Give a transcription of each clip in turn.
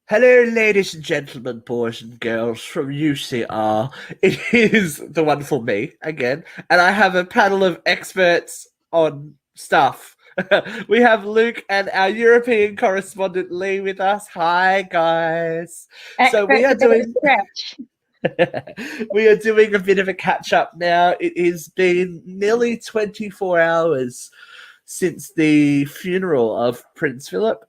Hello, ladies and gentlemen, boys and girls from UCR. It is the wonderful me again, and I have a panel of experts on stuff. We have Luke and our European correspondent Lee with us. Hi, guys. So we Expert's are a bit of a doing stretch. we are doing a bit of a catch up now. It has been nearly 24 hours since the funeral of Prince Philip.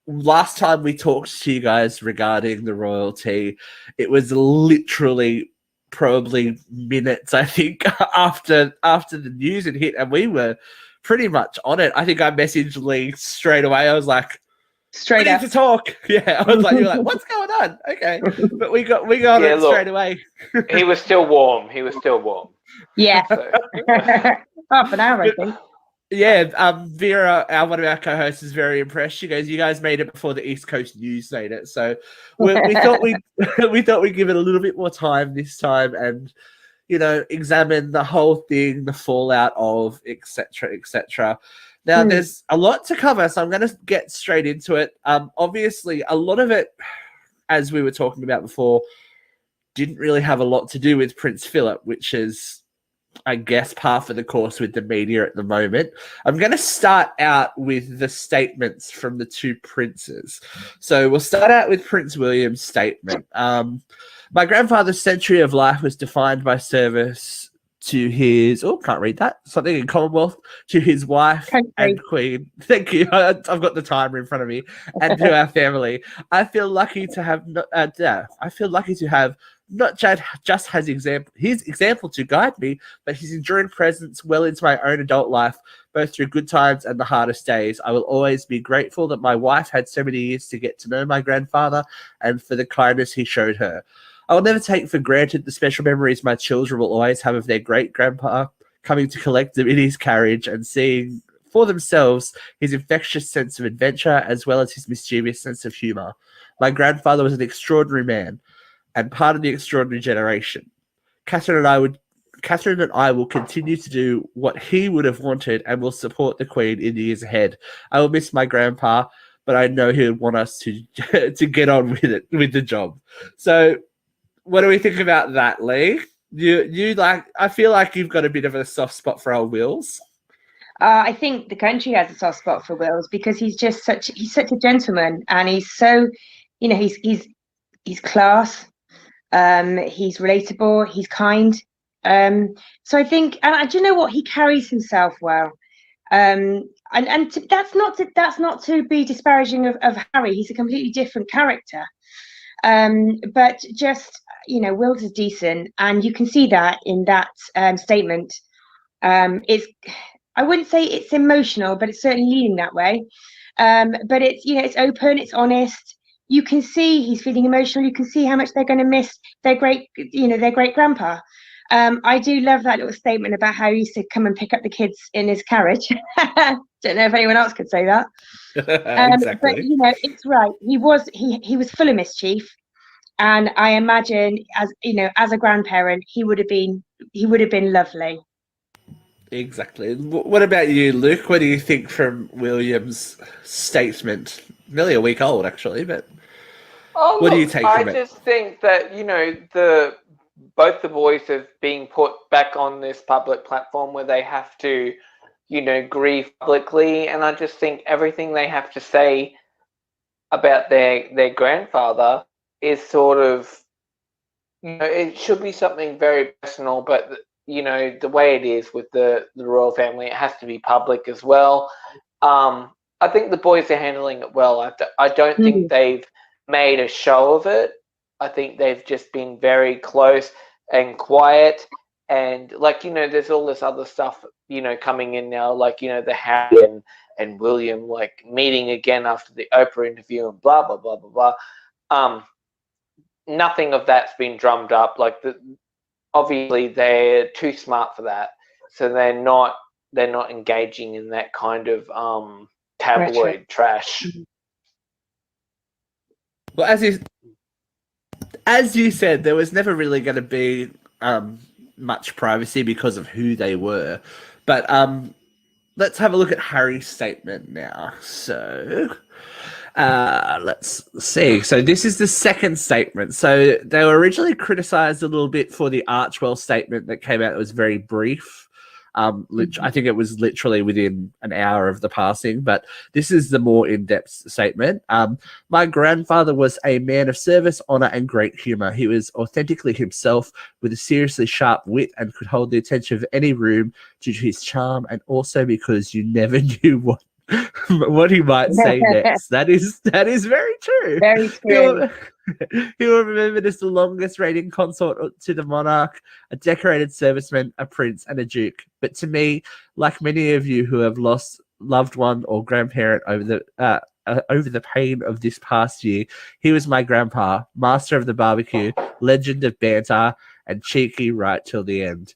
Last time we talked to you guys regarding the royalty, it was literally probably minutes, I think, after the news had hit, and we were pretty much on it. I think I messaged Lee straight away. I was like, "We Straight need up. to talk." Yeah, I was like, "You're like, what's going on?" Okay, but we got Yeah, it straight away. he was still warm. He was still warm. Yeah. So, Half an hour, I But think. yeah, Vera, one of our co-hosts, is very impressed. She goes, "You guys made it before the East Coast News made it." So we thought we thought we'd give it a little bit more time this time, and examine the whole thing, the fallout of etc. etc. Now, there's a lot to cover, so I'm going to get straight into it. Obviously, a lot of it, as we were talking about before, didn't really have a lot to do with Prince Philip, which is, I guess, par for the course with the media at the moment. I'm going to start out with the statements from the two princes. So we'll start out with Prince William's statement. My grandfather's century of life was defined by service to his, can't read that, something in Commonwealth, to his wife and queen. Thank you. I've got the timer in front of me. And to our family. I feel lucky to have not just his example to guide me, but his enduring presence well into my own adult life, both through good times and the hardest days. I will always be grateful that my wife had so many years to get to know my grandfather and for the kindness he showed her. I will never take for granted the special memories my children will always have of their great-grandpa coming to collect them in his carriage and seeing for themselves his infectious sense of adventure as well as his mischievous sense of humour. My grandfather was an extraordinary man and part of the extraordinary generation. Catherine and I will continue to do what he would have wanted and will support the Queen in the years ahead. I will miss my grandpa, but I know he would want us to to get on with the job. So, what do we think about that, Lee? You like? I feel like you've got a bit of a soft spot for our Wills. I think the country has a soft spot for Wills because he's such a gentleman, and he's so, he's class. He's relatable. He's kind. So I think, and do you know what? He carries himself well. That's not to be disparaging of Harry. He's a completely different character. But just, Wills is decent, and you can see that in that statement. I wouldn't say it's emotional, but it's certainly leaning that way. But it's open, it's honest. You can see he's feeling emotional. You can see how much they're going to miss their great grandpa. I do love that little statement about how he used to come and pick up the kids in his carriage. Don't know if anyone else could say that. Exactly. But it's right. He was full of mischief, and I imagine, as a grandparent, he would have been lovely. Exactly. What about you, Luke? What do you think from William's statement? Nearly a week old, actually, but what do you take from it? I just think that both the boys have been put back on this public platform where they have to, grieve publicly, and I just think everything they have to say about their grandfather is sort of, it should be something very personal, but the way it is with the royal family, it has to be public as well. I think the boys are handling it well. I don't think they've made a show of it. I think they've just been very close and quiet. And there's all this other stuff, coming in now, the Harry and William meeting again after the Oprah interview and blah blah blah blah blah. Nothing of that's been drummed up. Obviously they're too smart for that, so they're not engaging in that kind of tabloid trash. Well, as you said, there was never really going to be much privacy because of who they were. But let's have a look at Harry's statement now. So, Let's see. So this is the second statement. So they were originally criticized a little bit for the Archwell statement that came out. That was very brief. I think it was literally within an hour of the passing, but this is the more in-depth statement. My grandfather was a man of service, honor, and great humor. He was authentically himself with a seriously sharp wit and could hold the attention of any room due to his charm and also because you never knew what he might say next. That is very true. Very true. He will remembered as the longest reigning consort to the monarch, a decorated serviceman, a prince, and a duke. But to me, like many of you who have lost loved one or grandparent over the pain of this past year, he was my grandpa, master of the barbecue, legend of banter, and cheeky right till the end.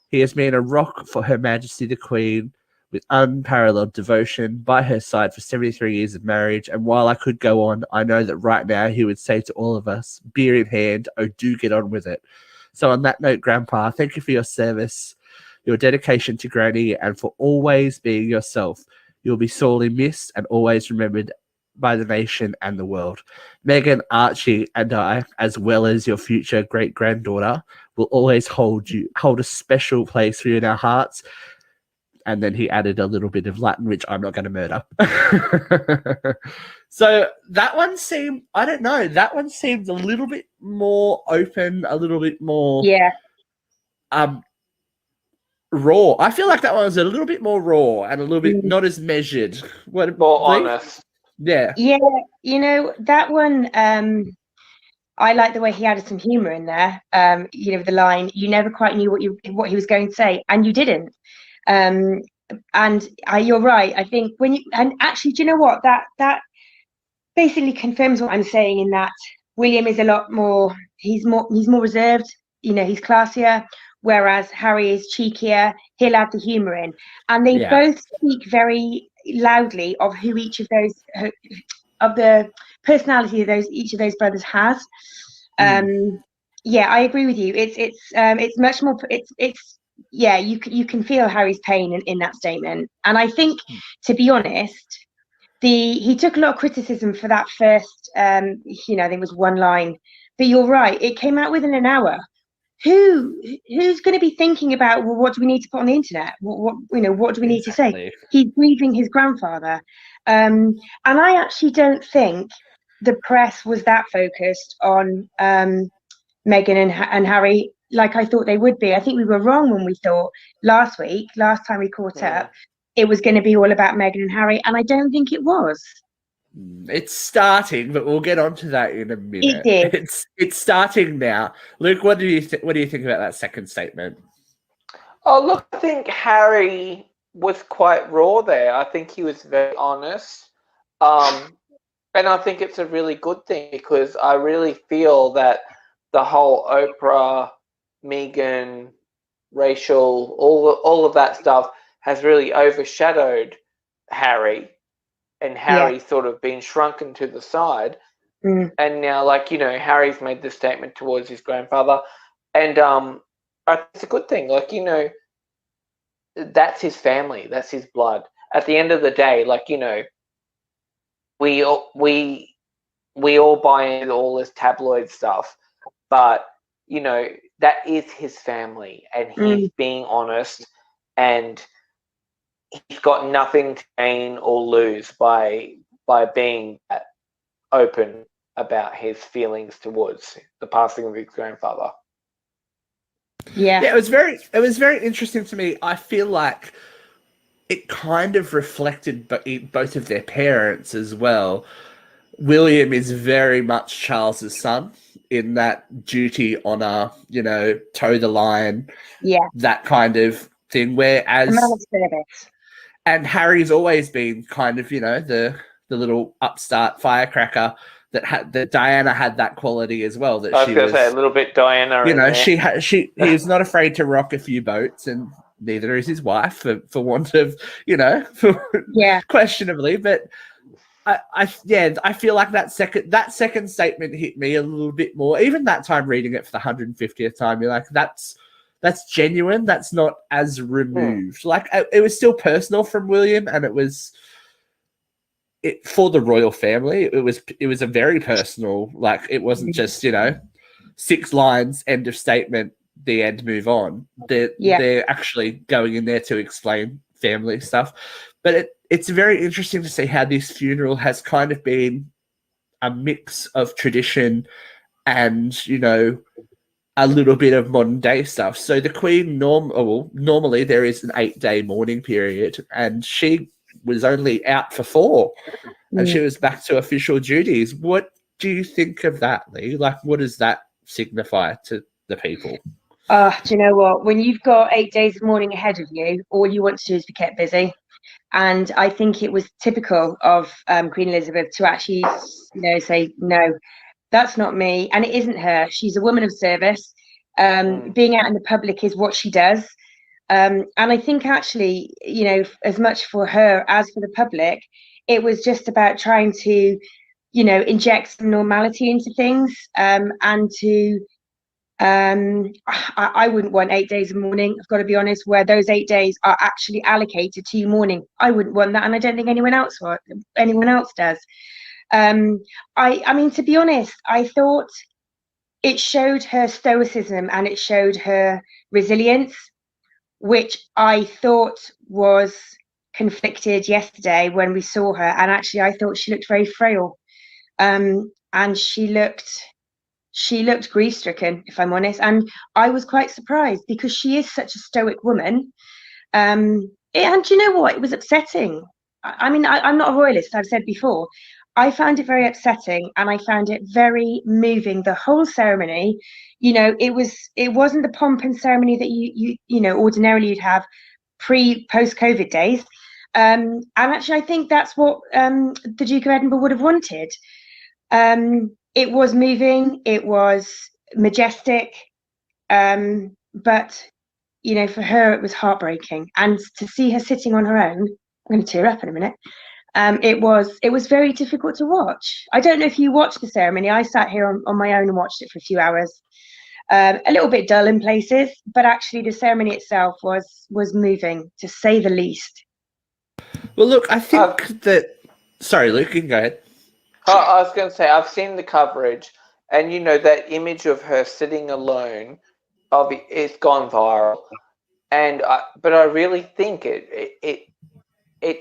He has been a rock for Her Majesty the Queen, with unparalleled devotion by her side for 73 years of marriage. And while I could go on, I know that right now he would say to all of us, beer in hand, oh, do get on with it. So on that note, Grandpa, thank you for your service, your dedication to Granny, and for always being yourself. You'll be sorely missed and always remembered by the nation and the world. Megan, Archie, and I, as well as your future great-granddaughter, will always hold a special place for you in our hearts. And then he added a little bit of Latin, which I'm not going to murder. So that one seemed, I don't know, that one seemed a little bit more open, a little bit more raw. I feel like that one was a little bit more raw and a little bit not as measured. More honest. Yeah. Yeah, that one, I like the way he added some humour in there. The line, you never quite knew what he was going to say, and you didn't. You're right. I think and actually, do you know what? That basically confirms what I'm saying in that William is a lot more. He's more reserved. He's classier, whereas Harry is cheekier. He'll add the humour in, and they both speak very loudly of who each of those of the personality of each of those brothers has. I agree with you. It's much more. You can feel Harry's pain in that statement. And I think, to be honest, he took a lot of criticism for that first, I think it was one line. But you're right, it came out within an hour. Who's going to be thinking about, well, what do we need to put on the internet? What do we need to say? He's grieving his grandfather. And I actually don't think the press was that focused on Meghan and Harry like I thought they would be. I think we were wrong when we thought last time we caught up, it was going to be all about Meghan and Harry, and I don't think it was. It's starting, but we'll get onto that in a minute. It did. It's starting now. Luke, what do you think about that second statement? Oh, look, I think Harry was quite raw there. I think he was very honest. And I think it's a really good thing because I really feel that the whole Oprah, Meghan, Rachel, all of that stuff has really overshadowed Harry, and Harry's sort of been shrunken to the side. And now, Harry's made this statement towards his grandfather, and it's a good thing. That's his family, that's his blood. At the end of the day, we all buy into all this tabloid stuff, but that is his family, and he's being honest, and he's got nothing to gain or lose by being open about his feelings towards the passing of his grandfather. Yeah, it was very interesting to me. I feel like it kind of reflected both of their parents as well. William is very much Charles's son in that duty, honor, toe the line, that kind of thing. Whereas, and Harry's always been kind of, the little upstart firecracker that Diana had that quality as well. That I was going to say a little bit Diana. He's not afraid to rock a few boats, and neither is his wife for want of, questionably, but. I feel like that second statement hit me a little bit more. Even that time reading it for the 150th time, you're like, that's genuine. That's not as removed. Like it was still personal from William, and it was for the royal family, it was a very personal. Like, it wasn't just 6 lines, end of statement, the end, move on. They're actually going in there to explain family stuff. But it's very interesting to see how this funeral has kind of been a mix of tradition and a little bit of modern day stuff. So the Queen normally there is an 8-day mourning period, and she was only out for 4, and she was back to official duties. What do you think of that, Lee? Like, what does that signify to the people? Do you know what? When you've got 8 days of mourning ahead of you, all you want to do is be kept busy. And I think it was typical of Queen Elizabeth to actually, say, no, that's not me. And it isn't her. She's a woman of service. Being out in the public is what she does. And I think actually, as much for her as for the public, it was just about trying to, inject some normality into things, and to, I wouldn't want 8 days of mourning. I've got to be honest, where those 8 days are actually allocated to you mourning. I wouldn't want that, and I don't think anyone else does. I mean, to be honest, I thought it showed her stoicism and it showed her resilience, which I thought was conflicted yesterday when we saw her. And actually, I thought she looked very frail, and she looked grief-stricken, if I'm honest. And I was quite surprised because she is such a stoic woman. And you know what? It was upsetting. I mean, I'm not a royalist, I've said before. I found it very upsetting, and I found it very moving. The whole ceremony, it wasn't the pomp and ceremony that you ordinarily you'd have post COVID days. And actually, I think that's what the Duke of Edinburgh would have wanted. It was moving, it was majestic, but for her it was heartbreaking. And to see her sitting on her own, I'm going to tear up in a minute. It was very difficult to watch. I don't know if you watched the ceremony. I sat here on my own and watched it for a few hours. A little bit dull in places, but actually the ceremony itself was moving, to say the least. Well, look, I think that. Sorry, Luke, you can go ahead. I was going to say, I've seen the coverage, and that image of her sitting alone, it's gone viral, but I really think it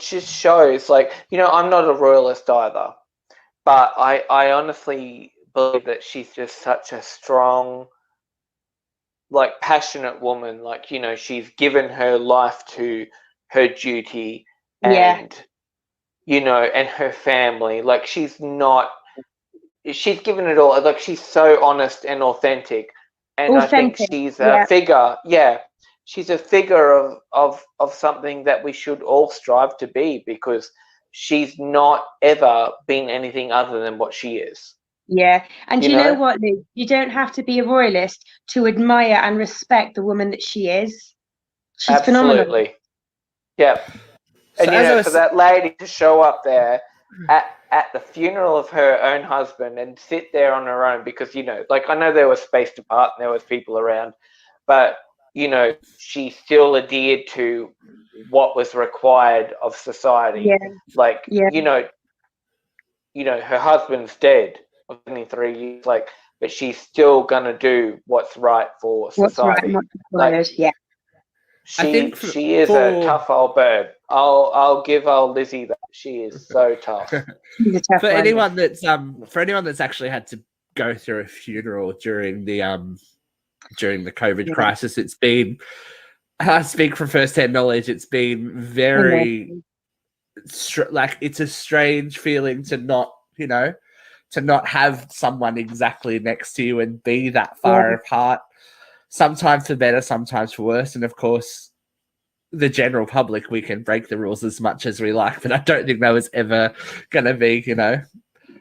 just shows, like, I'm not a royalist either, but I honestly believe that she's just such a strong, like, passionate woman. Like, she's given her life to her duty, and and her family. Like, she's given it all. Like, she's so honest and authentic. And I think she's a figure. Yeah. She's a figure of something that we should all strive to be, because she's not ever been anything other than what she is. Yeah. And you know what, Luke? You don't have to be a royalist to admire and respect the woman that she is. She's Absolutely. phenomenal. Yeah. And so for that lady to show up there at the funeral of her own husband and sit there on her own, because like, I know there was spaced apart and there was people around, but she still adhered to what was required of society. Yeah. Like, her husband's dead of 23 years, like, but she's still gonna do what's right for society. What's right, what's required, She is a tough old bird. I'll give old Lizzie that. She is so tough. For anyone that's actually had to go through a funeral during the COVID crisis, it's been, I speak from first-hand knowledge, it's been very like, it's a strange feeling to not have someone exactly next to you and be that far apart. Sometimes for better, sometimes for worse. And of course, the general public, we can break the rules as much as we like, but I don't think that was ever going to be,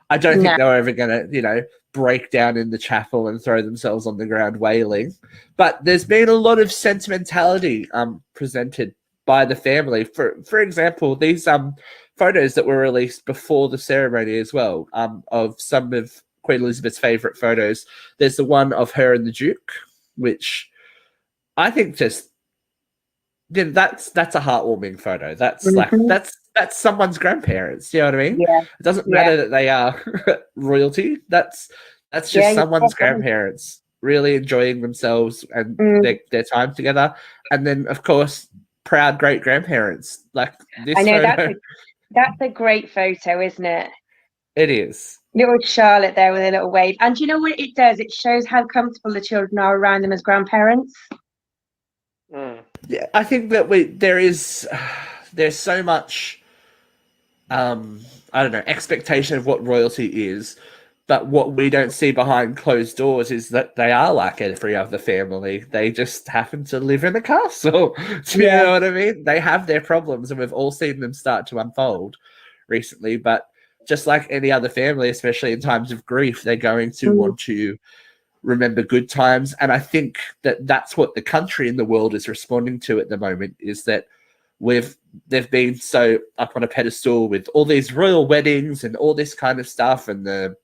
I don't think they were ever going to, break down in the chapel and throw themselves on the ground wailing. But there's been a lot of sentimentality presented by the family. For example, these photos that were released before the ceremony as well, of some of Queen Elizabeth's favourite photos. There's the one of her and the Duke, which I think just that's a heartwarming photo. That's that's someone's grandparents. You know what I mean? Yeah. It doesn't Yeah. matter that they are royalty. That's just Yeah, someone's spot on. grandparents really enjoying themselves and Mm. their time together. And then, of course, proud great grandparents. Like this I know photo, that's a great photo, isn't it? it is. Little Charlotte there with a little wave. And do you know what it does? It shows how comfortable the children are around them as grandparents. Yeah, I think that there's so much I don't know, expectation of what royalty is, but what we don't see behind closed doors is that they are like every other family. They just happen to live in a castle. Do you know what I mean? They have their problems, and we've all seen them start to unfold recently. But just like any other family, especially in times of grief, they're going to want to remember good times. And I think that that's what the country and the world is responding to at the moment, is that they've been so up on a pedestal with all these royal weddings and all this kind of stuff and the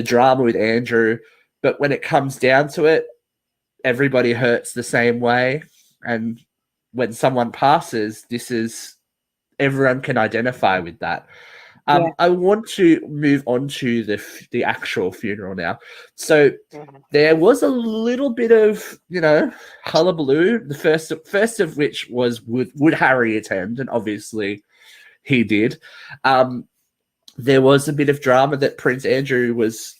drama with Andrew. But when it comes down to it, everybody hurts the same way. And when someone passes, everyone can identify with that. I want to move on to the actual funeral now. So there was a little bit of, hullabaloo. The first of which was, would Harry attend? And obviously he did. There was a bit of drama that Prince Andrew was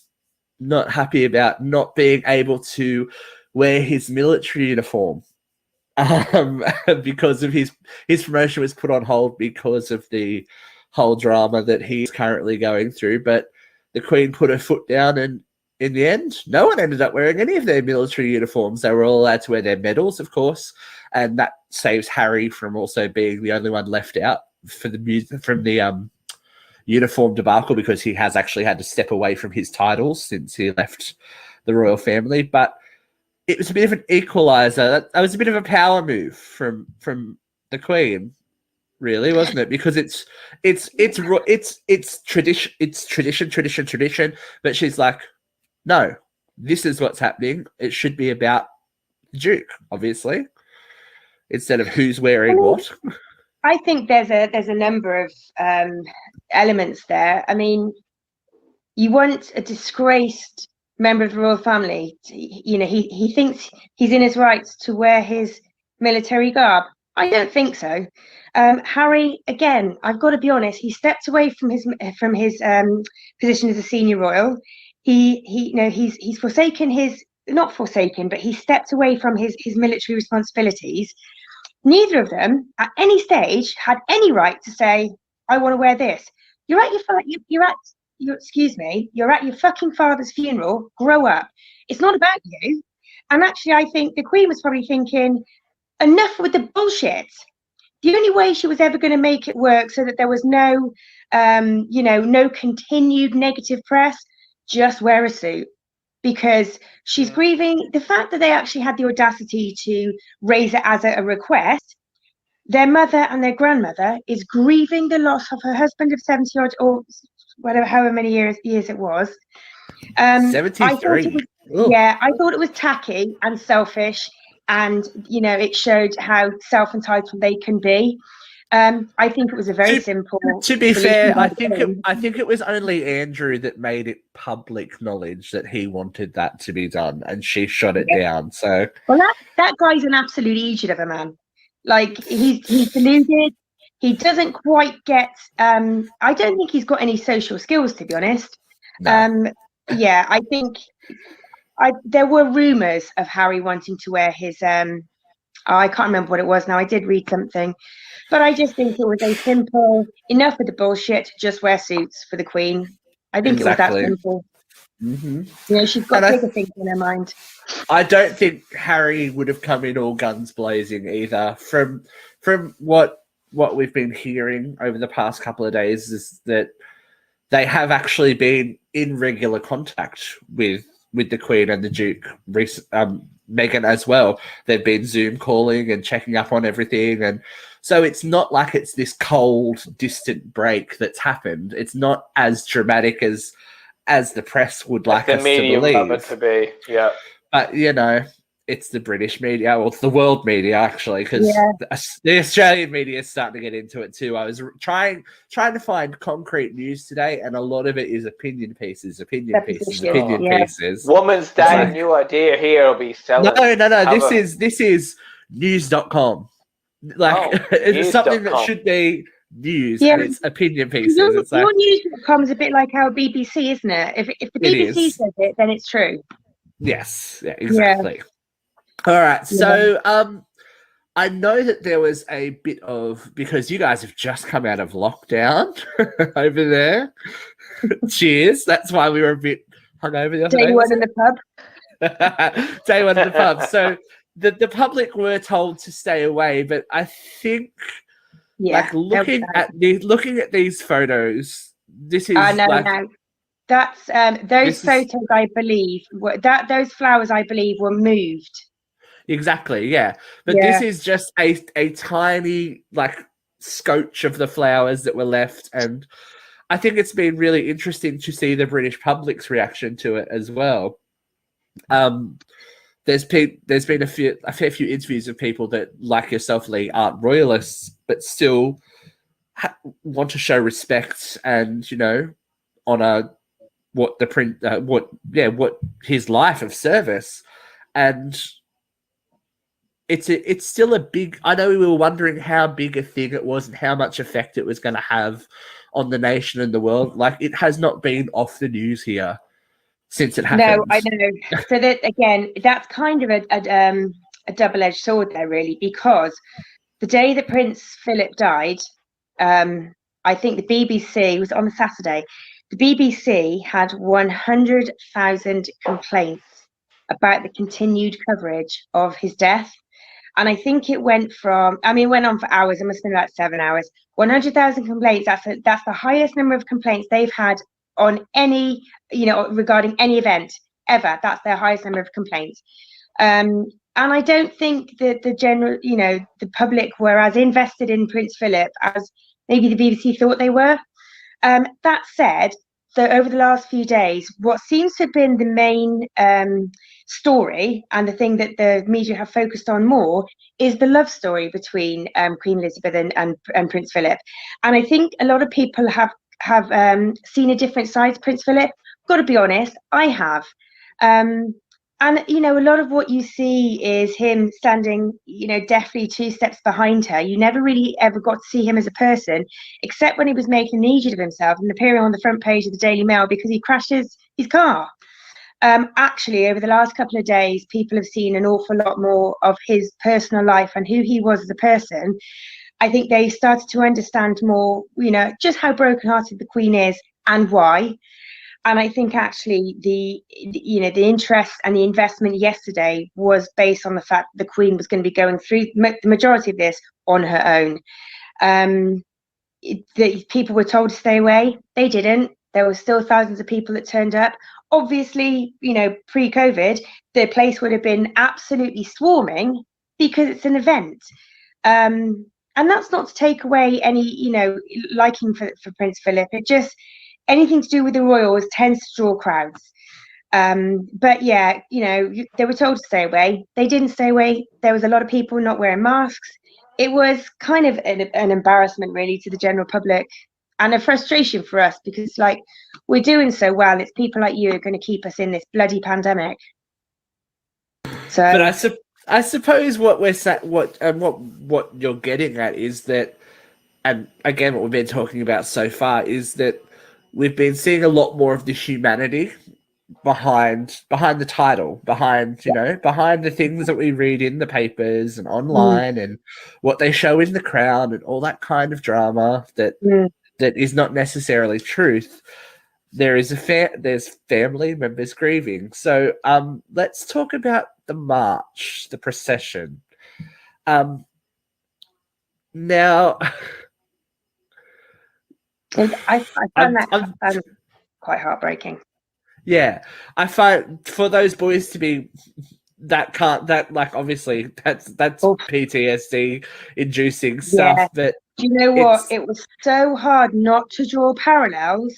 not happy about not being able to wear his military uniform. Because of his promotion was put on hold because of the whole drama that he's currently going through. But the Queen put her foot down, and in the end, no one ended up wearing any of their military uniforms. They were all allowed to wear their medals, of course, and that saves Harry from also being the only one left out from the uniform debacle, because he has actually had to step away from his titles since he left the royal family. But it was a bit of an equalizer. That was a bit of a power move from the Queen, really, wasn't it? Because it's tradition. But she's like, no, this is what's happening. It should be about the Duke, obviously, instead of who's wearing what. I think there's a number of elements there. I mean, you want a disgraced member of the royal family to, he thinks he's in his rights to wear his military garb. I don't think so. Harry, again, I've got to be honest, he stepped away from his position as a senior royal. He's forsaken not forsaken, but he stepped away from his military responsibilities. Neither of them at any stage had any right to say, I want to wear this. You're at your fucking father's funeral. Grow up. It's not about you. And actually, I think the Queen was probably thinking, enough with the bullshit. The only way she was ever going to make it work so that there was no continued negative press, just wear a suit. Because she's grieving the fact that they actually had the audacity to raise it as a request. Their mother and their grandmother is grieving the loss of her husband of 70 odd, or whatever, however many years it was. 73. I thought it was tacky and selfish, and it showed how self-entitled they can be. I think it was a very simple. To be fair, I think it was only Andrew that made it public knowledge that he wanted that to be done, and she shut it down. So, well, that guy's an absolute idiot of a man. Like, he's deluded. He doesn't quite get. I don't think he's got any social skills, to be honest. No. I think there were rumours of Harry wanting to wear his. I can't remember what it was now. I did read something. But I just think it was a simple, enough with the bullshit, just wear suits for the Queen. I think it was that simple. Mm-hmm. She's got bigger things in her mind. I don't think Harry would have come in all guns blazing either. From what we've been hearing over the past couple of days is that they have actually been in regular contact with the Queen and the Duke, Meghan as well. They've been Zoom calling and checking up on everything, and so it's not like it's this cold, distant break that's happened. It's not as dramatic as the press would like us to believe. The media would love it to be, yeah. But it's the British media, or it's the world media actually, because the Australian media is starting to get into it too. I was trying to find concrete news today, and a lot of it is opinion pieces. Woman's Day, new idea here will be selling. No. This is news.com. Like it's something that should be news, and it's opinion pieces. It's like, your news.com is a bit like our BBC, isn't it? If the BBC says it, then it's true. Yes, yeah, exactly. All right, so I know that there was a bit of, because you guys have just come out of lockdown over there. Cheers. That's why we were a bit hungover the other day. Day one in the pub. Day one in the pub. So the public were told to stay away, but I think looking at these photos, this is that's those photos, I believe, those flowers, I believe, were moved. Exactly, yeah. But this is just a tiny scotch of the flowers that were left, and I think it's been really interesting to see the British public's reaction to it as well. There's been a fair few interviews of people that, like yourself, Lee, aren't royalists, but still want to show respect and honor what his life of service. And it's still a big. I know we were wondering how big a thing it was and how much effect it was going to have on the nation and the world. Like, it has not been off the news here since it happened. No, I know. So that, again, that's kind of a double-edged sword there, really, because the day that Prince Philip died, I think the BBC was on a Saturday. The BBC had 100,000 complaints about the continued coverage of his death. And I think it went on for hours. It must have been about 7 hours. 100,000 complaints. That's the highest number of complaints they've had on any, regarding any event ever. That's their highest number of complaints. And I don't think that the general, the public were as invested in Prince Philip as maybe the BBC thought they were. That said, so over the last few days, what seems to have been the main story, and the thing that the media have focused on more, is the love story between Queen Elizabeth and Prince Philip. And I think a lot of people have seen a different side to Prince Philip. Got to be honest, I have. And, a lot of what you see is him standing, definitely 2 steps behind her. You never really ever got to see him as a person, except when he was making an idiot of himself and appearing on the front page of the Daily Mail because he crashes his car. Actually, over the last couple of days, people have seen an awful lot more of his personal life and who he was as a person. I think they started to understand more, just how brokenhearted the Queen is and why. And I think actually the interest and the investment yesterday was based on the fact that the Queen was going to be going through the majority of this on her own. The people were told to stay away. They didn't. There were still thousands of people that turned up. Obviously, pre-COVID, the place would have been absolutely swarming because it's an event. And that's not to take away any, liking for Prince Philip. It just, anything to do with the royals tends to draw crowds. But yeah, they were told to stay away. They didn't stay away. There was a lot of people not wearing masks. It was kind of an embarrassment, really, to the general public, and a frustration for us because, we're doing so well. It's people like you who are going to keep us in this bloody pandemic. So, but I suppose what we're what you're getting at is that, and again, what we've been talking about so far is that we've been seeing a lot more of the humanity behind the title, behind the things that we read in the papers and online, and what they show in The Crown and all that kind of drama that is not necessarily truth. There's family members grieving. So let's talk about the march, the procession. Now, I find that quite heartbreaking. Yeah, I find for those boys to be obviously that's PTSD inducing stuff. Yeah. But do you know what? It was so hard not to draw parallels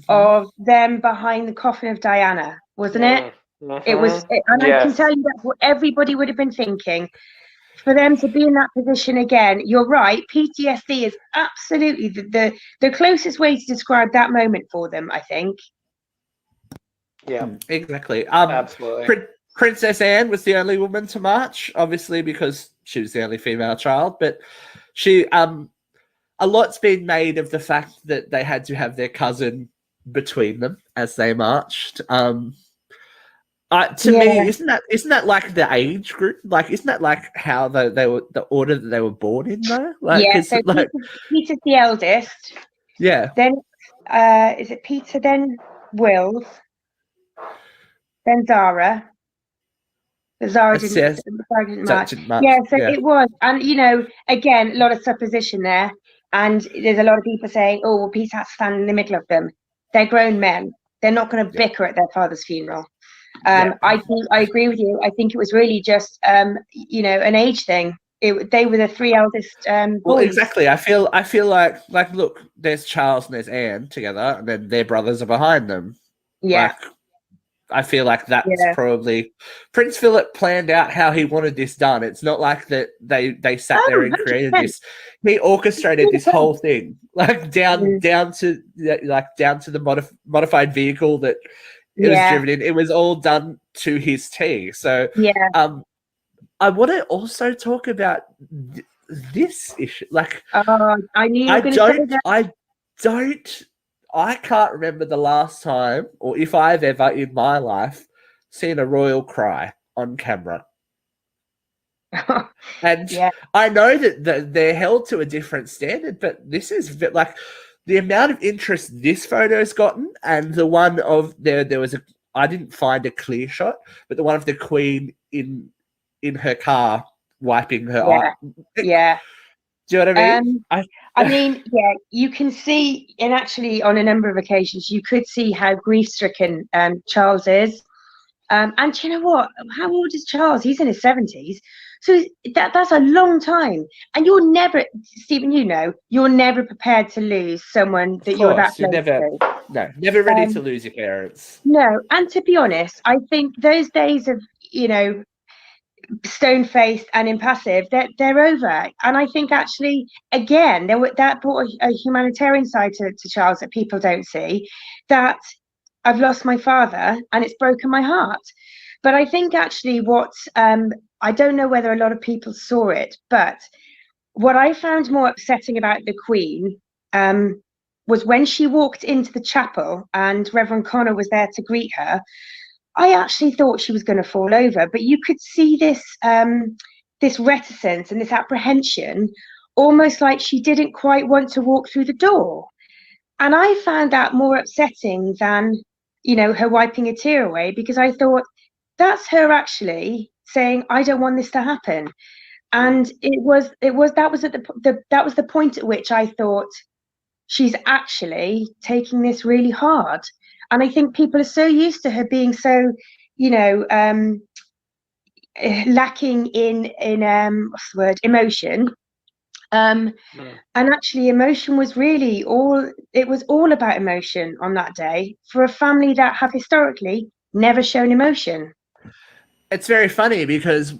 of them behind the coffin of Diana, wasn't it? It was, and I can tell you that's what everybody would have been thinking. For them to be in that position again, you're right. PTSD is absolutely the closest way to describe that moment for them, I think. Yeah, exactly. absolutely. Princess Anne was the only woman to march, obviously because she was the only female child. But she, a lot's been made of the fact that they had to have their cousin between them as they marched. To me, isn't that like the age group? Like, isn't that like how they were, the order that they were born in though? Like, Yeah. So like, Peter's the eldest. yeah. Then, is it Peter? Then Wills. Then Zara. Zara didn't march. Yeah, so it was, and again, a lot of supposition there, and there's a lot of people saying, "Oh, well, Peter has to stand in the middle of them." They're grown men; they're not going to bicker at their father's funeral. I agree with you. I think it was really just, an age thing. They were the three eldest boys. Well, exactly. I feel like look, there's Charles and there's Anne together, and then their brothers are behind them. Yeah. Like, I feel like that's probably Prince Philip planned out how he wanted this done. It's not like that they sat there and created 100%. This. He orchestrated this whole thing, like down to the modified vehicle that it was driven in. It was all done to his T. So I want to also talk about this issue. Like, I knew you were going to say that. I can't remember the last time, or if I've ever in my life seen a royal cry on camera. And I know that they're held to a different standard, but this is like the amount of interest this photo's gotten, and the one of there was I didn't find a clear shot, but the one of the Queen in her car wiping her eye. Yeah. Do you know what I mean? I mean, you can see, and actually on a number of occasions, you could see how grief-stricken Charles is. And do you know what? How old is Charles? He's in his 70s. So that's a long time. And you're never, Stephen, you're never prepared to lose someone that you're that close to. Never ready to lose your parents. No, and to be honest, I think those days of, stone-faced and impassive, they're over. And I think actually, again, that brought a humanitarian side to Charles that people don't see, that I've lost my father and it's broken my heart. But I think actually what, I don't know whether a lot of people saw it, but what I found more upsetting about the Queen was when she walked into the chapel and Reverend Connor was there to greet her. I actually thought she was going to fall over, but you could see this this reticence and this apprehension, almost like she didn't quite want to walk through the door. And I found that more upsetting than, her wiping a tear away, because I thought that's her actually saying, I don't want this to happen. And that was the point at which I thought she's actually taking this really hard. And I think people are so used to her being so, lacking in what's the word, emotion. And actually emotion was really all about emotion on that day for a family that have historically never shown emotion. It's very funny because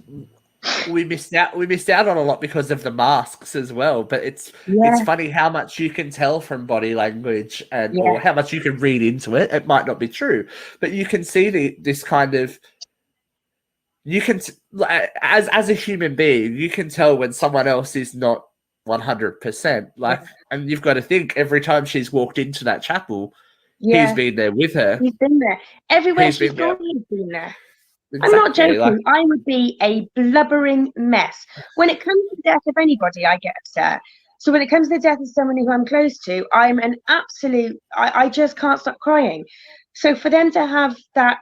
we missed out on a lot because of the masks as well, but it's funny how much you can tell from body language and or how much you can read into it. It might not be true, but you can see this kind of, you can as a human being, you can tell when someone else is not 100%. Like, and you've got to think every time she's walked into that chapel, he's been there with her. He's been there everywhere she's gone. He's been there. Exactly. I'm not joking. I would be a blubbering mess. When it comes to the death of anybody, I get upset. So when it comes to the death of someone who I'm close to, I'm an absolute, I just can't stop crying. So for them to have that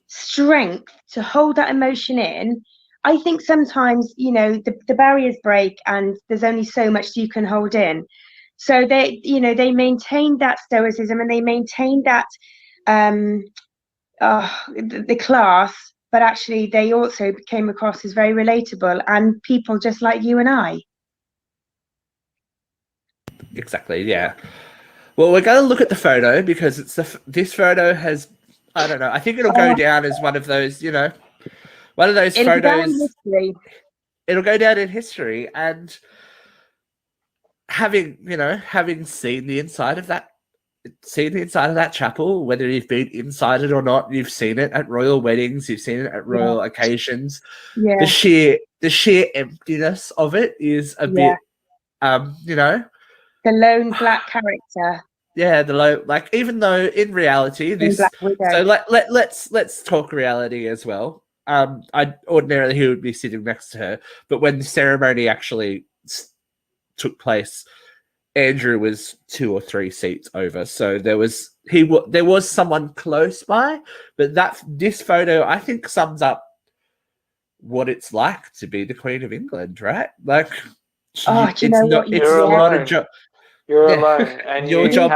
strength to hold that emotion in, I think sometimes, the barriers break and there's only so much you can hold in. So they maintained that stoicism and they maintained that the class, but actually they also came across as very relatable and people just like you and I. Exactly, yeah. Well, we're going to look at the photo because this photo has I don't know. I think it'll go down as one of those, one of those It'll go down in photos. history. It'll go down in history, and having seen the inside of that chapel, whether you've been inside it or not, you've seen it at royal weddings, you've seen it at royal occasions. Yeah. The sheer emptiness of it is a bit, the lone black character. Yeah, even though in reality this. Black Widow. So let's talk reality as well. I ordinarily he would be sitting next to her, but when the ceremony actually took place, Andrew was 2 or 3 seats over, so there was someone close by. But this photo, I think, sums up what it's like to be the Queen of England, right? Like, do you know what? You're not alone. a job. You're alone, and your job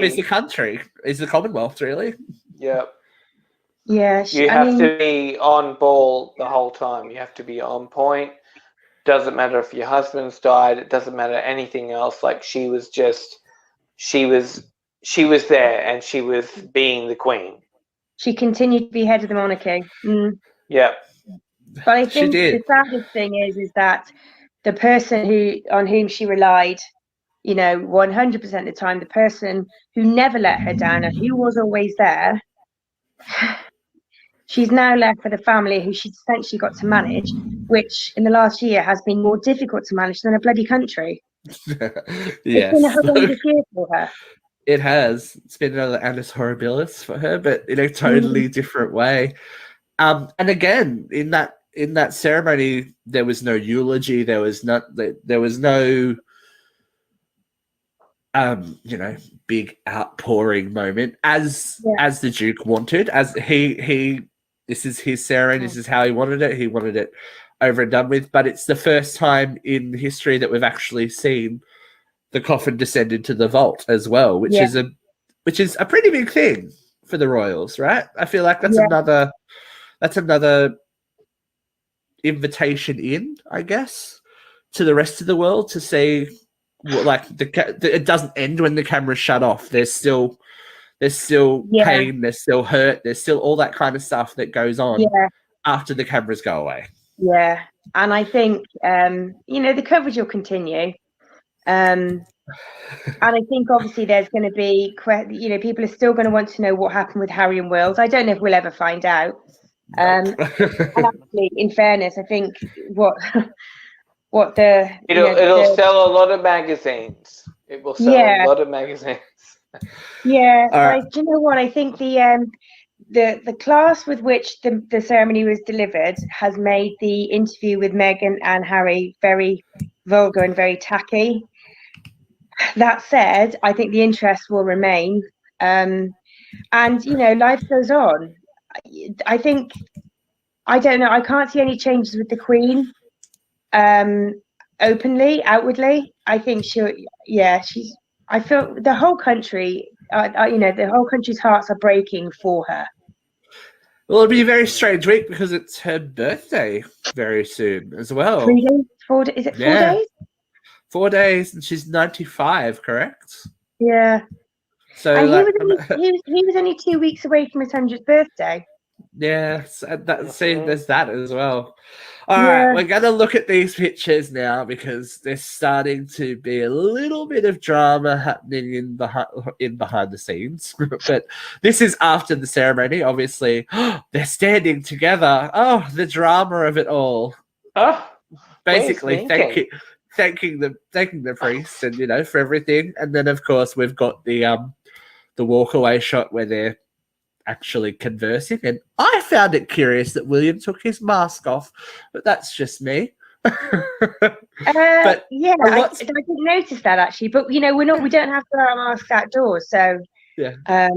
is be... the country, is the Commonwealth, really. Yep. Yeah, you have to be on ball the whole time. You have to be on point. Doesn't matter if your husband's died. It doesn't matter anything else. Like, she was there, and she was being the queen. She continued to be head of the monarchy. Yeah. But I think the saddest thing is that the person on whom she relied, 100% of the time, the person who never let her down and who was always there, she's now left with a family who she's essentially got to manage, which in the last year has been more difficult to manage than a bloody country. Yes. It's been a horrendous year for her. It has. It's been another Annus Horribilis for her, but in a totally different way. And again, in that ceremony, there was no eulogy. There was no big outpouring moment as the Duke wanted. As this is his ceremony. This is how he wanted it. He wanted it over and done with. But it's the first time in history that we've actually seen the coffin descend into the vault as well, which is a pretty big thing for the royals, right? I feel like that's another invitation in, I guess, to the rest of the world to see, it doesn't end when the camera's shut off. There's still pain, there's still hurt, there's still all that kind of stuff that goes on after the cameras go away. Yeah, and I think the coverage will continue. And I think obviously there's going to be, people are still going to want to know what happened with Harry and Wills. I don't know if we'll ever find out. And actually, in fairness, I think it'll sell a lot of magazines. It will sell a lot of magazines. Yeah, right. Do you know what? I think the class with which the ceremony was delivered has made the interview with Meghan and Harry very vulgar and very tacky. That said, I think the interest will remain, and life goes on. I think, I don't know, I can't see any changes with the Queen, openly, outwardly. I think I feel the whole country, the whole country's hearts are breaking for her. Well, it'll be a very strange week because it's her birthday very soon as well. 3 days? 4 days? Is it 4 days? 4 days, and she's 95, correct? Yeah. So and he was only 2 weeks away from his 100th birthday. Yeah, there's that as well. All right, we're going to look at these pictures now because there's starting to be a little bit of drama happening in behind the scenes. But this is after the ceremony. Obviously, they're standing together. Oh, the drama of it all. Oh, basically, thanking the priest and for everything. And then of course we've got the walkaway shot where they're actually conversing, and I found it curious that William took his mask off, but that's just me. But I didn't notice that actually. But we don't have to wear our masks outdoors, so a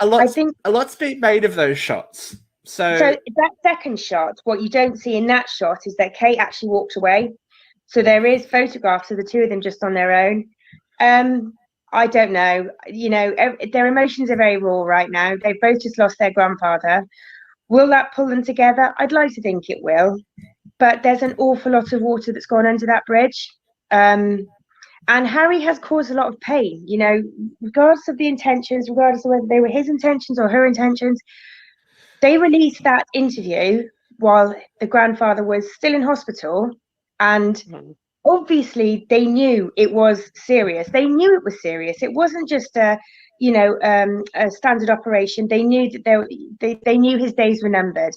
lot's been made of those shots. So that second shot, what you don't see in that shot is that Kate actually walked away. So there is photographs of the two of them just on their own. I don't know. Their emotions are very raw right now. They've both just lost their grandfather. Will that pull them together? I'd like to think it will. But there's an awful lot of water that's gone under that bridge. And And Harry has caused a lot of pain, you know, regardless of the intentions, regardless of whether they were his intentions or her intentions. They released that interview while the grandfather was still in hospital, and obviously they knew it was serious. They knew it was serious. It wasn't just a, a standard operation. They knew that they knew his days were numbered,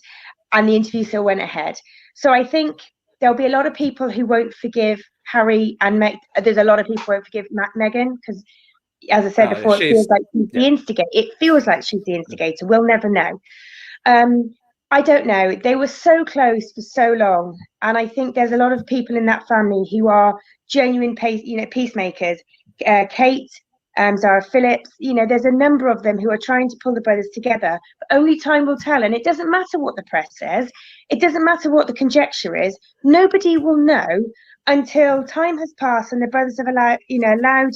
and the interview still went ahead. So I think there'll be a lot of people who won't forgive Harry and Meg. There's a lot of people who won't forgive Meghan because, as I said before, it feels like she's the instigator. It feels like she's the instigator. We'll never know. I don't know. They were so close for so long, and I think there's a lot of people in that family who are genuine, peacemakers. Kate, Zara Phillips. There's a number of them who are trying to pull the brothers together. But only time will tell, and it doesn't matter what the press says. It doesn't matter what the conjecture is. Nobody will know until time has passed and the brothers have allowed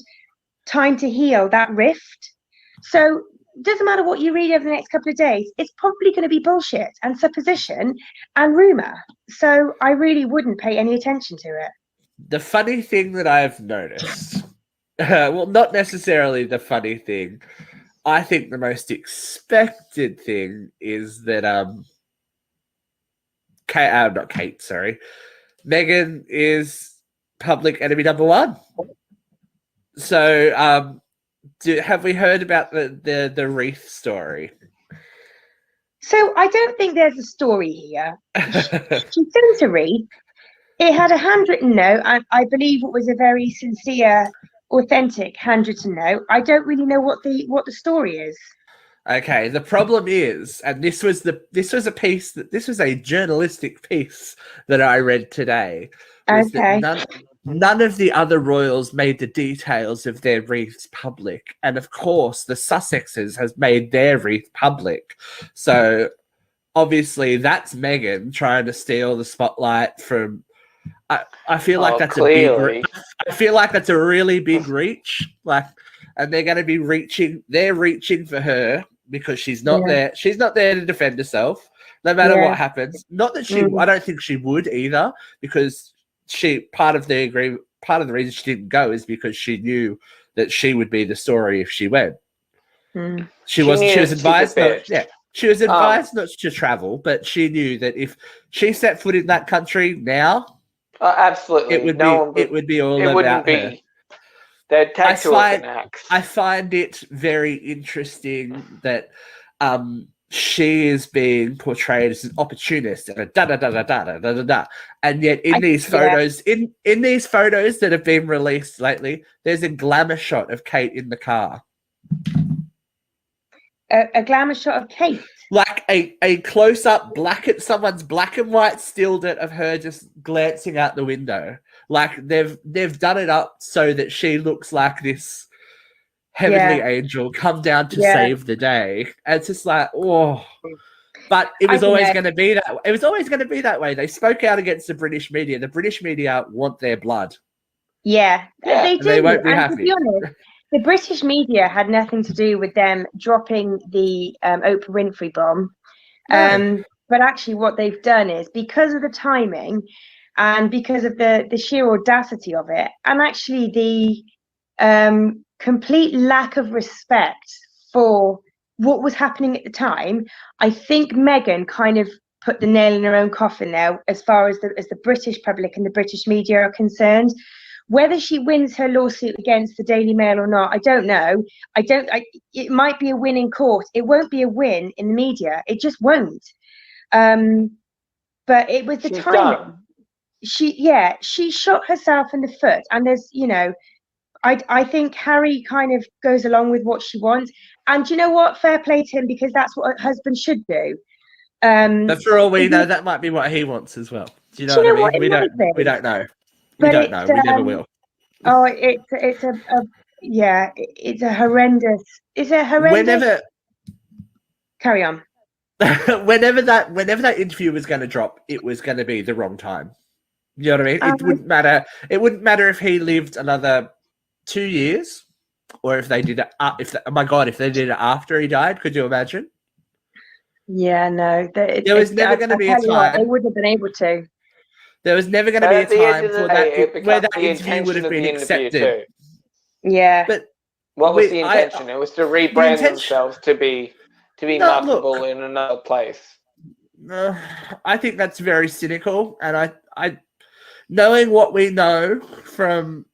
time to heal that rift. So it doesn't matter what you read over the next couple of days, it's probably going to be bullshit and supposition and rumor. So I really wouldn't pay any attention to it. The funny thing that I've noticed, well, not necessarily the funny thing, I think the most expected thing is that Meghan is public enemy number one. So have we heard about the wreath story? So I don't think there's a story here. She sent a wreath. It had a handwritten note. I believe it was a very sincere, authentic handwritten note. I don't really know what the story is. Okay, the problem is, and this was a journalistic piece that I read today. Okay. None of the other royals made the details of their wreaths public. And of course, the Sussexes has made their wreath public. So obviously that's Meghan trying to steal the spotlight from... I feel like that's clearly. I feel like that's a really big reach. And they're going to be reaching for her because she's not there. She's not there to defend herself, no matter what happens. Not that I don't think she would either, because part of the reason she didn't go is because she knew that she would be the story if she went. She was advised not to travel, but she knew that if she set foot in that country now, absolutely, it would be all about her. They'd take to her with an axe. I find it very interesting that she is being portrayed as an opportunist and a da-da-da-da-da-da-da-da. And yet in these photos that have been released lately, there's a glamour shot of Kate in the car. A glamour shot of Kate? Like a close-up someone's black and white stilled it of her just glancing out the window. Like they've done it up so that she looks like this heavenly angel come down to save the day. And it's just like, oh. But it was always going to be that. It was always going to be that way. They spoke out against the British media. The British media want their blood. Yeah, they do. They won't be happy. To be honest, the British media had nothing to do with them dropping the Oprah Winfrey bomb. No. But actually what they've done is, because of the timing and because of the sheer audacity of it, and actually the complete lack of respect for what was happening at the time, I think Meghan kind of put the nail in her own coffin there as far as the British public and the British media are concerned. Whether she wins her lawsuit against the Daily Mail or not, I don't know. It might be a win in court. It won't be a win in the media. It just won't. But it was the timing. She shot herself in the foot. And there's, I think Harry kind of goes along with what she wants. And you know what? Fair play to him, because that's what a husband should do. But for all we know, that might be what he wants as well. Do you know what I mean? We don't know. We don't know. We never will. Oh, it's a horrendous. It's a horrendous. Carry on. whenever that interview was going to drop, it was going to be the wrong time. You know what I mean? It wouldn't matter. It wouldn't matter if he lived another 2 years, or if they did it. If they did it after he died, could you imagine? Yeah, no. There was never going to be a time. They wouldn't have been able to. There was never going to But be a at the end time of the for day, that it where becomes that the interview would intention have of been the interview accepted. too. Yeah. But What was the intention? It was to rebrand intention. themselves to be No, look. marketable in another place. I think that's very cynical, and I, knowing what we know from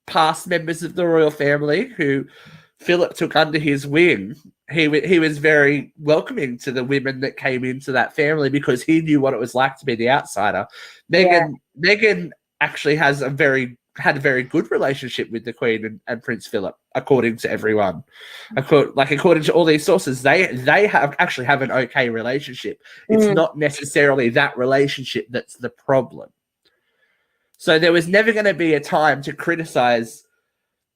past members of the royal family who Philip took under his wing, he was very welcoming to the women that came into that family because he knew what it was like to be the outsider. Meghan actually had a very good relationship with the Queen and Prince Philip, according to everyone. According to all these sources, they have an okay relationship. It's not necessarily that relationship that's the problem. So there was never going to be a time to criticize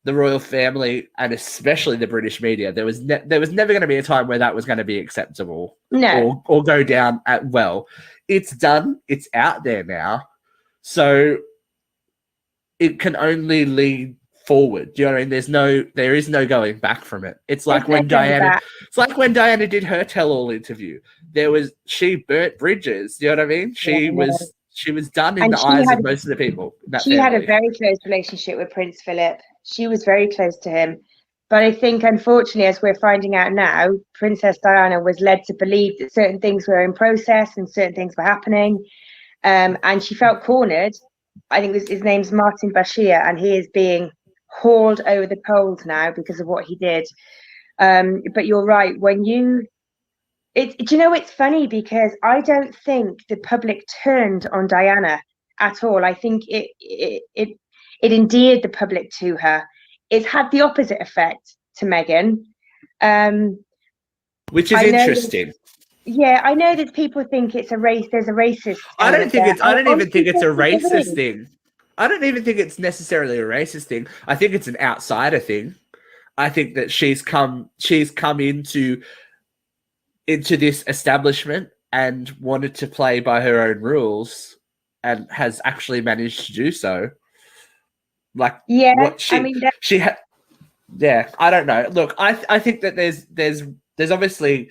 the royal family and especially the British media. There was never going to be a time where that was going to be acceptable or go down at well. It's done. It's out there now. So it can only lead forward. Do you know what I mean? There is no going back from it. It's like when Diana did her tell-all interview. She burnt bridges. Do you know what I mean? She was done in the eyes of most of the people in that she family. had a very close relationship with Prince Philip. She was very close to him. But I think, unfortunately, as we're finding out now, Princess Diana was led to believe that certain things were in process and certain things were happening. And she felt cornered. I think his name's Martin Bashir, and he is being hauled over the coals now because of what he did. But you're right. Do you know, it's funny because I don't think the public turned on Diana at all. I think it endeared the public to her. It's had the opposite effect to Meghan. Which is interesting. Yeah, I know that people think it's there's a racist. I don't even think it's a racist thing. I don't even think it's necessarily a racist thing. I think it's an outsider thing. I think that she's come into this establishment and wanted to play by her own rules and has actually managed to do so. I don't know. Look, I think that there's obviously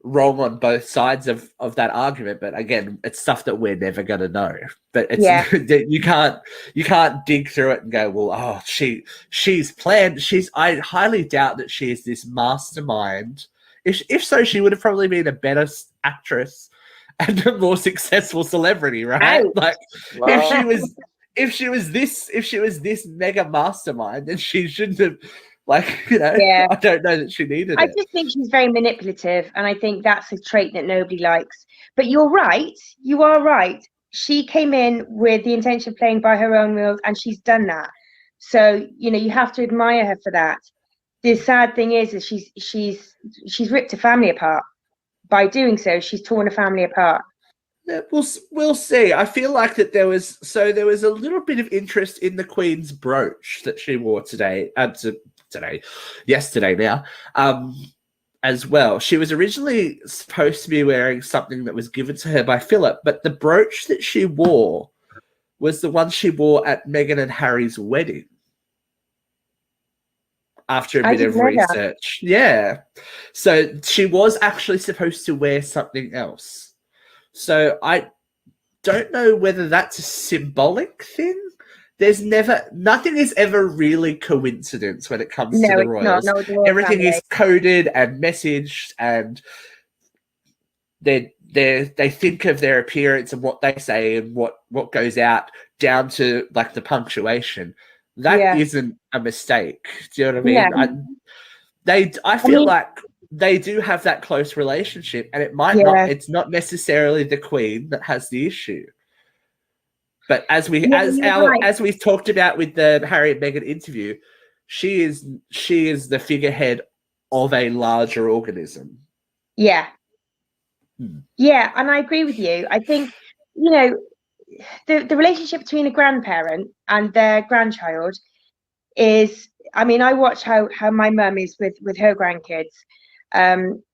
wrong on both sides of that argument, but again, it's stuff that we're never going to know. But it's you can't dig through it and go, well, she's planned. I highly doubt that she is this mastermind. If so, she would have probably been a better actress and a more successful celebrity, right? Like, if she was this mega mastermind, then she shouldn't have. I don't know that she needed it. I just think she's very manipulative, and I think that's a trait that nobody likes. But you're right. You are right. She came in with the intention of playing by her own rules, and she's done that. So, you have to admire her for that. The sad thing is she's ripped a family apart. By doing so, she's torn a family apart. Yeah, we'll see. I feel like that there was a little bit of interest in the Queen's brooch that she wore yesterday now, as well. She was originally supposed to be wearing something that was given to her by Philip, but the brooch that she wore was the one she wore at Meghan and Harry's wedding. After a bit of research. Yeah. So she was actually supposed to wear something else. So I don't know whether that's a symbolic thing. Nothing is ever really coincidence when it comes to the royals. Everything is coded and messaged, and they think of their appearance and what they say and what goes out down to like the punctuation. That isn't a mistake. Do you know what I mean? Yeah. I feel like they do have that close relationship, and it's not necessarily the Queen that has the issue. But as we've talked about with the Harry and Meghan interview, she is the figurehead of a larger organism. Yeah. Yeah, and I agree with you. I think, the relationship between a grandparent and their grandchild is, I watch how my mum is with her grandkids.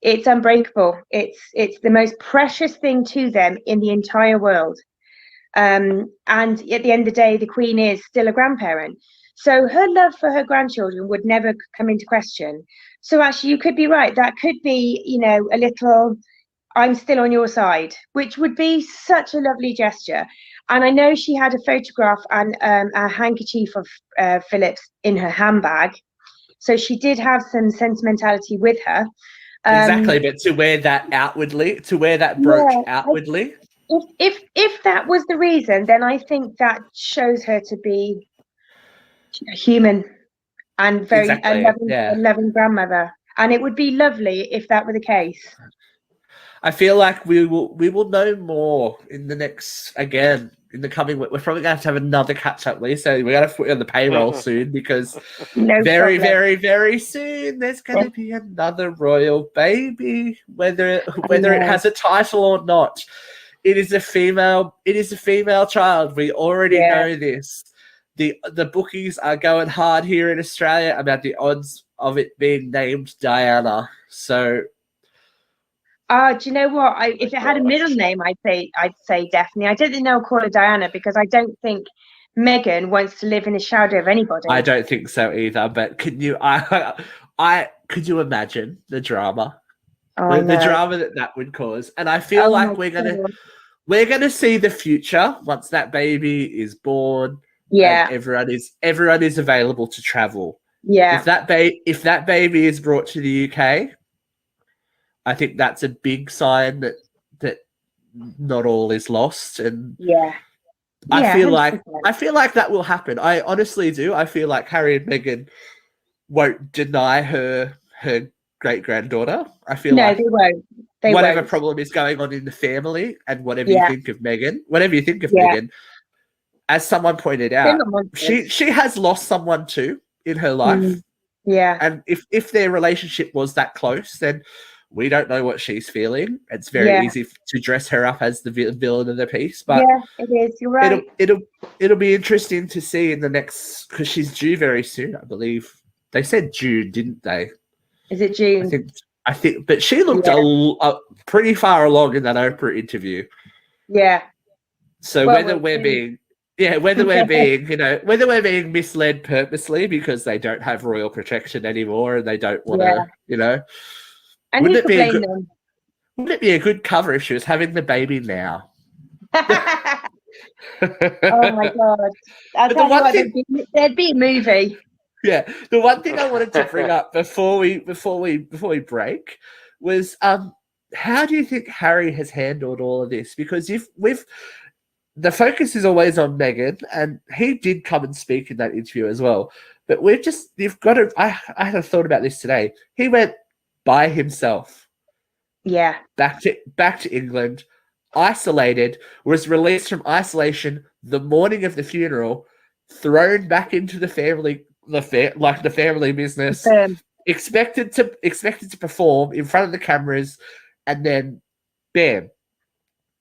It's unbreakable. It's the most precious thing to them in the entire world. And at the end of the day, the Queen is still a grandparent. So her love for her grandchildren would never come into question. So actually, you could be right. That could be, a little, I'm still on your side, which would be such a lovely gesture. And I know she had a photograph and a handkerchief of Philip's in her handbag. So she did have some sentimentality with her. Exactly, but to wear that outwardly, to wear that brooch outwardly. If that was the reason, then I think that shows her to be human and very a loving grandmother. And it would be lovely if that were the case. I feel like we will know more in the next, again, in the coming week. We're probably going to have another catch up, Lee. So we're going to put you on the payroll soon, because very, very soon there's going to be another royal baby, whether it has a title or not. It is a female child. We already know this. The bookies are going hard here in Australia about the odds of it being named Diana. So. Do you know what? If it had a middle name, I'd say definitely. I don't think they'll call her Diana, because I don't think Meghan wants to live in the shadow of anybody. I don't think so either. But could you imagine the drama, the drama that would cause? And I feel like we're gonna see the future once that baby is born. Yeah, and everyone is available to travel. Yeah, if that baby is brought to the UK. I think that's a big sign that not all is lost, and I feel 100%. like that will happen. I honestly do. I feel like Harry and Meghan won't deny her great granddaughter. I feel like they won't. Whatever problem is going on in the family, and whatever you think of Meghan, as someone pointed out, she has lost someone too in her life. Yeah, and if their relationship was that close, then. We don't know what she's feeling. It's very easy to dress her up as the villain of the piece, but it is. You're right. It'll be interesting to see in the next, because she's due very soon. I believe they said June, didn't they? Is it June? I think, but she looked pretty far along in that Oprah interview. Yeah. So whether we're being misled purposely because they don't have royal protection anymore and they don't want to, And wouldn't it be a good cover if she was having the baby now? Oh my God! There'd be a movie. Yeah, the one thing I wanted to bring up before we break was how do you think Harry has handled all of this? Because the focus is always on Meghan, and he did come and speak in that interview as well. But you've got to. I had a thought about this today. He went by himself. Yeah. Back to England, isolated, was released from isolation the morning of the funeral, thrown back into the family business, expected to perform in front of the cameras, and then bam.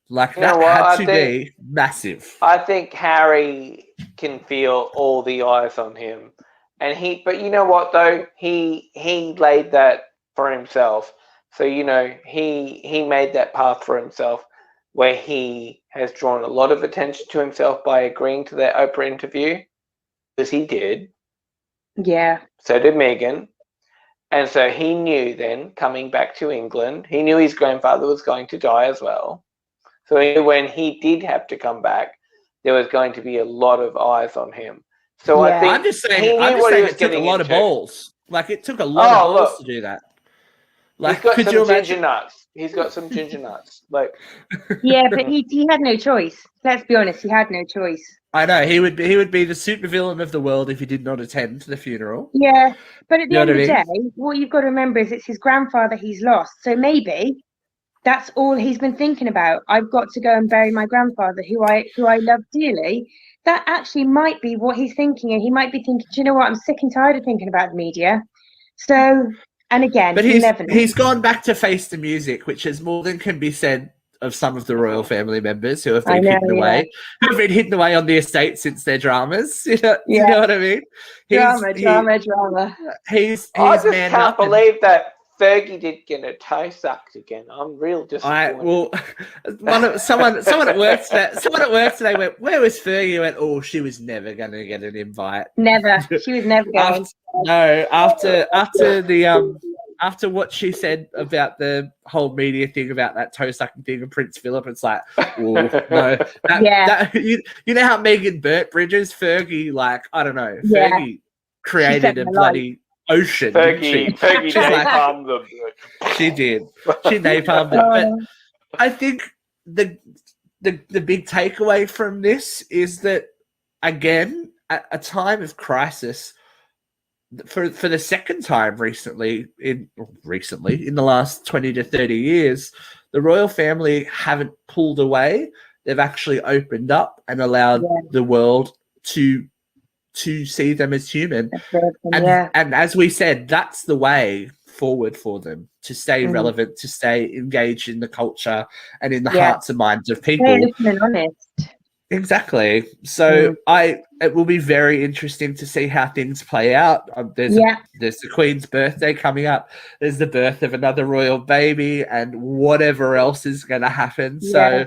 That had to be massive. I think Harry can feel all the eyes on him. But you know what though? He laid that for himself. So, he made that path for himself where he has drawn a lot of attention to himself by agreeing to that Oprah interview, because he did. Yeah. So did Meghan. And so he knew then, coming back to England, he knew his grandfather was going to die as well. So he knew when he did have to come back, there was going to be a lot of eyes on him. So I think I'm just saying it took a lot of balls. It took a lot of balls to do that. He's got some ginger nuts. He's got some ginger nuts. Yeah, but he had no choice. Let's be honest, he had no choice. I know he would be the supervillain of the world if he did not attend the funeral. Yeah, but at the end of the day, what you've got to remember is it's his grandfather he's lost. So maybe that's all he's been thinking about. I've got to go and bury my grandfather, who I love dearly. That actually might be what he's thinking, and he might be thinking, do you know what? I'm sick and tired of thinking about the media. So. And again, but he's gone back to face the music, which is more than can be said of some of the royal family members who have been hidden away on the estate since their dramas. You know what I mean? Drama. He's I just can't believe that Fergie did get her toe sucked again. I'm real disappointed. Someone at work today went, "Where was Fergie?" Went, "Oh, she was never going to get an invite. Never. She was never going." After after what she said about the whole media thing about that toe sucking thing and Prince Philip, it's like, oh no, you know how Megan Burt Bridges, Fergie, like I don't know, Fergie created a bloody ocean. Fergie napalmed them. She did. She napalmed it. But I think the big takeaway from this is that, again, at a time of crisis, for the second time recently in the last 20 to 30 years, the royal family haven't pulled away. They've actually opened up and allowed the world to see them as human. And as we said, that's the way forward for them to stay relevant, to stay engaged in the culture and in the hearts and minds of people. Very open and honest. Exactly. So it will be very interesting to see how things play out. There's the Queen's birthday coming up. There's the birth of another royal baby and whatever else is going to happen. So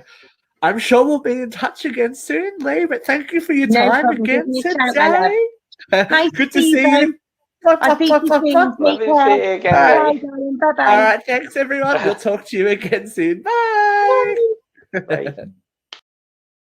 I'm sure we'll be in touch again soon, Lee, but thank you for your time again today. Good to see you. Love to see you again. Bye. All right, thanks everyone. We'll talk to you again soon. Bye. Bye.